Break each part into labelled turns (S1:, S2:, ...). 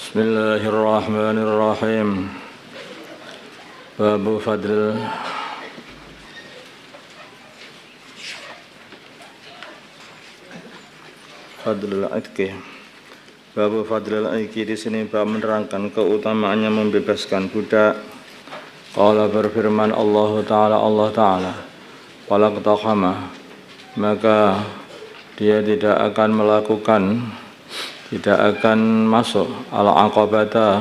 S1: Bismillahirrahmanirrahim. Babu fadlil Aiki. Babu fadlil Aiki di sini bab menerangkan keutamaannya membebaskan budak. Qala berfirman Allah Ta'ala walaqtahama, maka dia tidak akan masuk al-aqabata,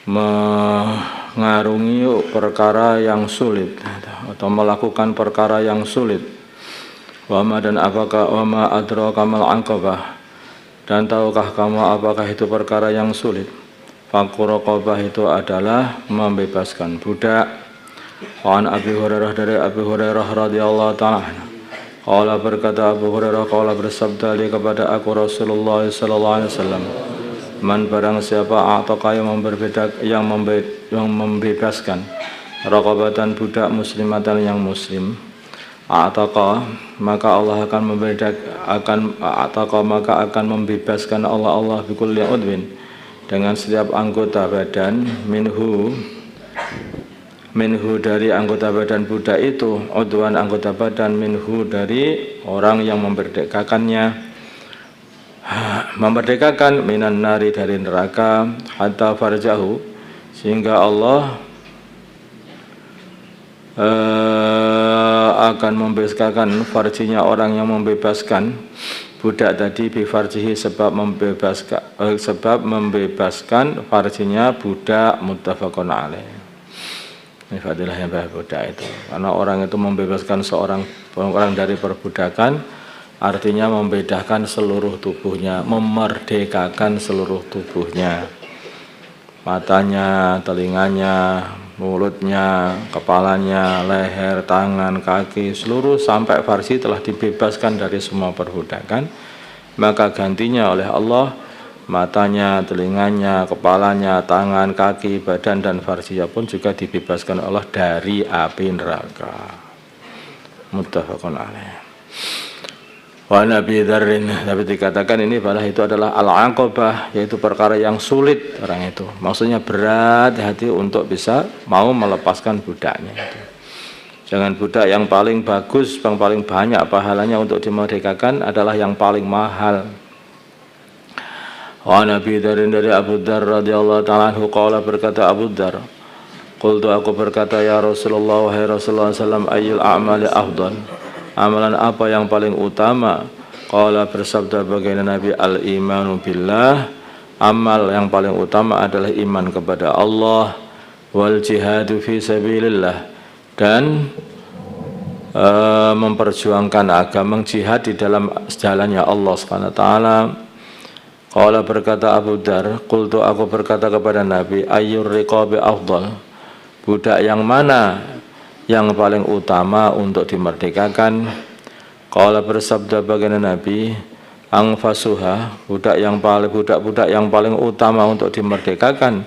S1: mengarungi perkara yang sulit atau melakukan perkara yang sulit. Wama dan apakah wama adraka mal aqabah, dan tahukah kamu apakah itu perkara yang sulit? Fakku raqabah itu adalah membebaskan budak. Wa an Abi Hurairah, dari Abi Hurairah radhiyallahu ta'ala anhu, qala berkata Abu Hurairah, qala bersabda li kepada aku Rasulullah sallallahu alaihi wasallam, man barang siapa ataka yang membebaskan raqabatan budak muslimatan yang muslim, ataka maka Allah akan membebaskan Allah bikulli udwin, dengan setiap anggota badan, minhu dari anggota badan budak itu, udwan anggota badan, minhu dari orang yang memerdekakan minan nari dari neraka, hatta farjahu, sehingga Allah akan membebaskan farjinya orang yang membebaskan budak tadi, bi farjihi sebab membebaskan farjinya budak, muttafaqun alaih. Ini fadilah yang budak itu, karena orang itu membebaskan orang dari perbudakan, artinya membedakan seluruh tubuhnya, memerdekakan seluruh tubuhnya, matanya, telinganya, mulutnya, kepalanya, leher, tangan, kaki, seluruh sampai farji telah dibebaskan dari semua perbudakan. Maka gantinya oleh Allah, matanya, telinganya, kepalanya, tangan, kaki, badan dan farjinya pun juga dibebaskan Allah dari api neraka. Muttafaqun alaih. Wa Nabi Dzarrin, tapi dikatakan ini itu adalah al-aqabah, yaitu perkara yang sulit orang itu. Maksudnya berat hati untuk bisa mau melepaskan budaknya itu. Jangan budak yang paling bagus, yang paling banyak pahalanya untuk dimerdekakan adalah yang paling mahal. Wa Nabi Dzarrin, dari Abu Dzar radhiyallahu ta'ala anhu, qala berkata Abu Dzar, qultu aku berkata ya Rasulullah, wahai Rasulullah sallallahu alaihi wasallam, ayyul a'mali afdal, amalan apa yang paling utama? Qala bersabda baginda Nabi, al-imanu billah, amal yang paling utama adalah iman kepada Allah, wal jihadu fi sabilillah, dan memperjuangkan agama, jihad di dalam jalannya Allah Subhanahu wa taala. Qala berkata Abu Dzar, qultu aku berkata kepada Nabi, ayyur riqabi afdal, budak yang mana yang paling utama untuk dimerdekakan? Qala bersabda baginda Nabi, angfasuha, budak yang paling utama untuk dimerdekakan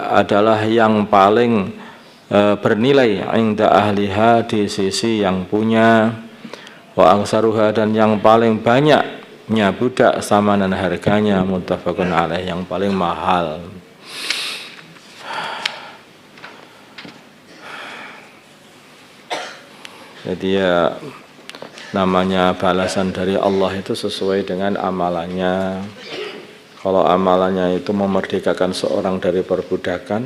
S1: adalah yang paling bernilai inda ahliha, di sisi yang punya, wa angsaruha, dan yang paling banyaknya budak samanan harganya, muttafaqun alaih, yang paling mahal. Jadi ya, namanya balasan dari Allah itu sesuai dengan amalannya. Kalau amalannya itu memerdekakan seorang dari perbudakan,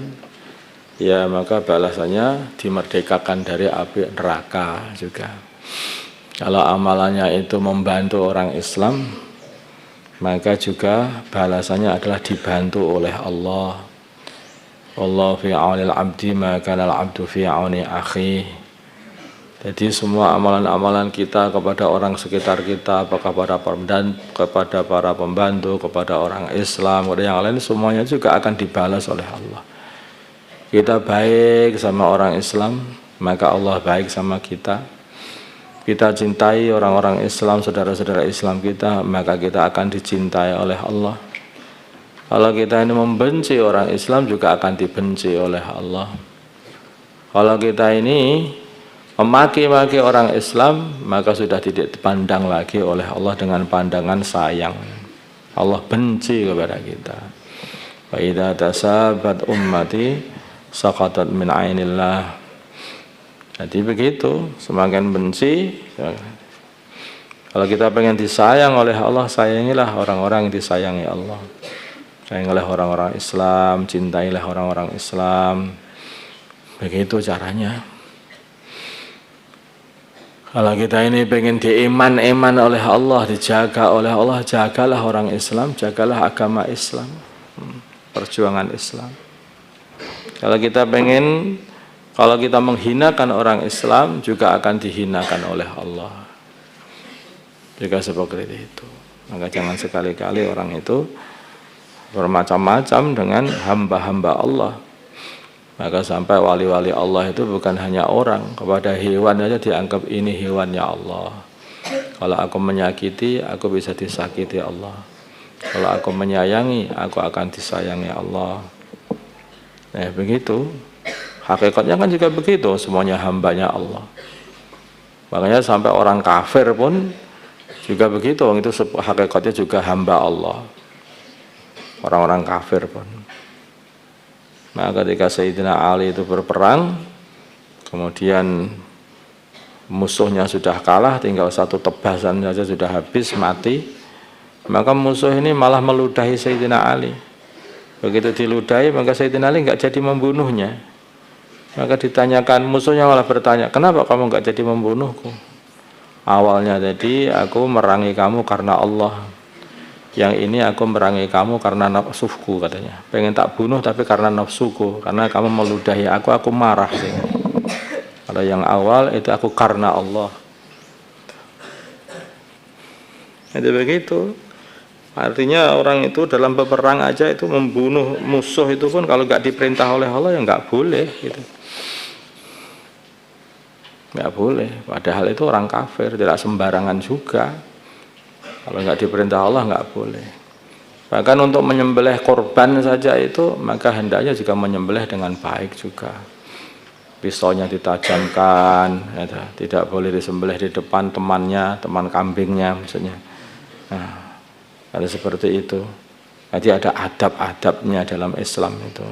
S1: ya maka balasannya dimerdekakan dari api neraka juga. Kalau amalannya itu membantu orang Islam, maka juga balasannya adalah dibantu oleh Allah. Wallahu fi aunil abdi ma kana al-abdu fi auni akhihi. Jadi semua amalan-amalan kita kepada orang sekitar kita, apakah kepada para pembantu, kepada orang Islam, kepada yang lain, semuanya juga akan dibalas oleh Allah. Kita baik sama orang Islam, maka Allah baik sama kita. Kita cintai orang-orang Islam, saudara-saudara Islam kita, maka kita akan dicintai oleh Allah. Kalau kita ini membenci orang Islam, juga akan dibenci oleh Allah. Kalau kita ini memaki-maki orang Islam, maka sudah tidak dipandang lagi oleh Allah dengan pandangan sayang. Allah benci kepada kita. Wa idza tasabat ummati saqatat min ainillah. Jadi begitu, semakin benci. Kalau kita pengen disayang oleh Allah, sayangilah orang-orang yang disayangi Allah. Sayangilah orang-orang Islam, cintailah orang-orang Islam. Begitu caranya. Kalau kita ini pengen diiman-iman oleh Allah, dijaga oleh Allah, jagalah orang Islam, jagalah agama Islam, perjuangan Islam. Kalau kita menghinakan orang Islam, juga akan dihinakan oleh Allah. Juga seperti itu. Maka jangan sekali-kali orang itu bermacam-macam dengan hamba-hamba Allah. Maka sampai wali-wali Allah itu bukan hanya orang, kepada hewan saja dianggap ini hewannya Allah. Kalau aku menyakiti, aku bisa disakiti Allah. Kalau aku menyayangi, aku akan disayangi Allah. Nah begitu. Hakikatnya kan juga begitu, semuanya hambanya Allah. Makanya sampai orang kafir pun juga begitu, itu hakikatnya juga hamba Allah. Orang-orang kafir pun. Nah ketika Sayyidina Ali itu berperang, kemudian musuhnya sudah kalah, tinggal satu tebasan saja sudah habis, mati. Maka musuh ini malah meludahi Sayyidina Ali. Begitu diludahi, maka Sayyidina Ali enggak jadi membunuhnya. Maka ditanyakan, musuhnya malah bertanya, kenapa kamu enggak jadi membunuhku? Awalnya tadi aku merangi kamu karena Allah. Yang ini aku merangi kamu karena nafsuku, katanya. Pengen tak bunuh tapi karena nafsuku, karena kamu meludahi aku marah sih. Kalau yang awal itu aku karena Allah. Itu begitu. Artinya orang itu dalam peperang aja itu membunuh musuh itu pun kalau nggak diperintah oleh Allah ya nggak boleh gitu. Nggak boleh. Padahal itu orang kafir, tidak sembarangan juga. Kalau nggak diperintah Allah nggak boleh. Bahkan untuk menyembelih korban saja itu, maka hendaknya juga menyembelih dengan baik juga. Pisaunya ditajamkan, ya, tidak boleh disembelih di depan temannya, teman kambingnya maksudnya. Nah, ada seperti itu. Jadi ada adab-adabnya dalam Islam itu.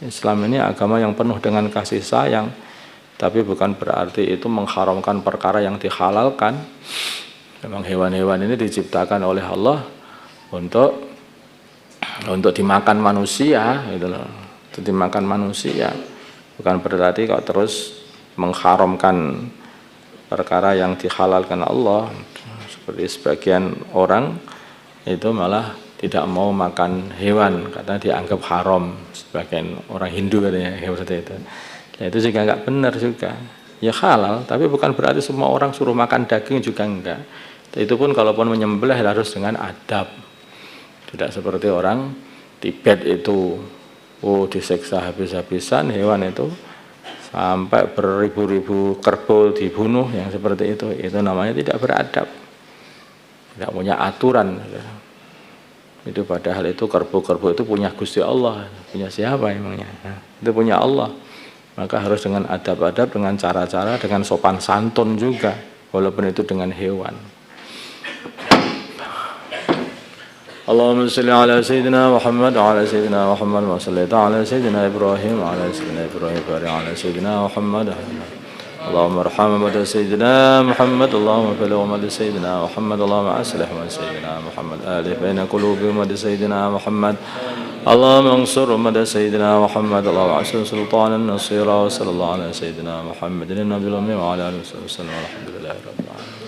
S1: Islam ini agama yang penuh dengan kasih sayang, tapi bukan berarti itu mengharamkan perkara yang dihalalkan. Memang hewan-hewan ini diciptakan oleh Allah untuk dimakan manusia, gitu loh. Untuk dimakan manusia. Bukan berarti kalau terus mengharamkan perkara yang dihalalkan Allah. Seperti sebagian orang itu malah tidak mau makan hewan karena dianggap haram. Sebagian orang Hindu katanya seperti itu. Ya, itu juga enggak benar juga. Ya halal, tapi bukan berarti semua orang suruh makan daging juga enggak. Itu pun kalaupun menyembelih harus dengan adab. Tidak seperti orang Tibet itu disiksa habis-habisan hewan itu sampai beribu-ribu kerbau dibunuh yang seperti itu namanya tidak beradab, tidak punya aturan. Itu padahal itu kerbau-kerbau itu punya Gusti Allah, punya siapa emangnya? Nah, itu punya Allah. Maka harus dengan adab-adab, dengan cara-cara, dengan sopan santun juga, walaupun itu dengan hewan. Allahumma salli ala Sayyidina Muhammad wa ala Sayyidina Muhammad wa sallaita ala Sayyidina Ibrahim wa ala Sayyidina Ibrahim wa ala Sayyidina Muhammad. Allahumma arham wa Sayyidina Muhammad, Allahumma baligh wa Sayyidina Muhammad, Allahumma aslih wa Sayyidina Muhammad, alif baina qulubihim wa Sayyidina Muhammad. Allahumma ansur wa Sayyidina Muhammad, Allahumma asir sultanan nasira wa sallallahu ala Sayyidina Muhammadin nabiyil ummi wa ala alihi wa sallam. Alhamdulillahi rabbil alamin.